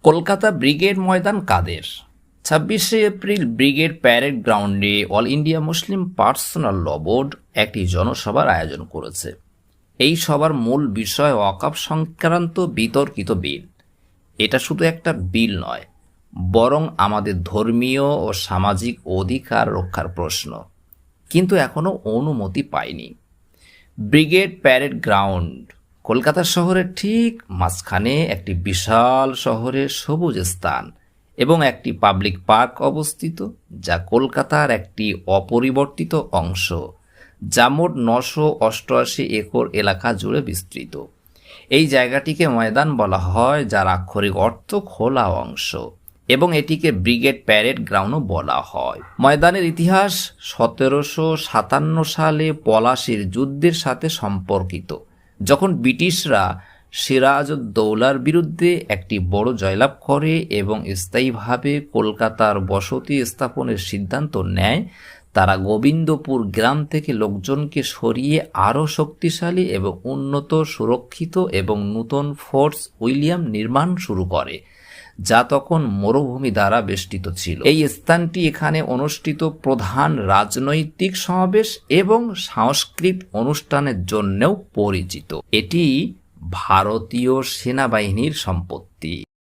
Kolkata brigade ময়দান কাদের? 26শে April brigade parade গ্রাউন্ডে all India Muslim personal ল board একটি জনসভার আয়োজন করেছে। এই সভার মূল বিষয় ওয়াকফ সংক্রান্ত বিতর্কিত বিল। এটা শুধু একটা বিল নয়, বরং আমাদের ধর্মীয় ও সামাজিক অধিকার রক্ষার প্রশ্ন, কিন্তু এখনও অনুমতি পায়নি। ব্রিগেড প্যারেড গ্রাউন্ড কলকাতা শহরের ঠিক মাঝখানে একটি বিশাল শহরের সবুজ স্থান এবং একটি পাবলিক পার্ক অবস্থিত, যা কলকাতার একটি অপরিবর্তিত অংশ, যা মোট 988 একর এলাকা জুড়ে বিস্তৃত। এই জায়গাটিকে ময়দান বলা হয়, যার আক্ষরিক অর্থ খোলা অংশ, এবং এটিকে ব্রিগেড প্যারেড গ্রাউন্ডও বলা হয়। ময়দানের ইতিহাস 1757 সালে পলাশীর যুদ্ধের সাথে সম্পর্কিত, যখন ব্রিটিশরা সিরাজউদ্দৌলার বিরুদ্ধে একটি বড় জয়লাভ করে এবং স্থায়ীভাবে কলকাতার বসতি স্থাপনের সিদ্ধান্ত নেয়। তারা গোবিন্দপুর গ্রাম থেকে লোকজনকে সরিয়ে আরও শক্তিশালী এবং উন্নত, সুরক্ষিত এবং নূতন ফোর্ট উইলিয়াম নির্মাণ শুরু করে, যা তখন মরুভূমি দ্বারা বেষ্টিত ছিল। এই স্থানটি এখানে অনুষ্ঠিত প্রধান রাজনৈতিক সমাবেশ এবং সাংস্কৃতিক অনুষ্ঠানের জন্যও পরিচিত। এটি ভারতীয় সেনাবাহিনীর সম্পত্তি।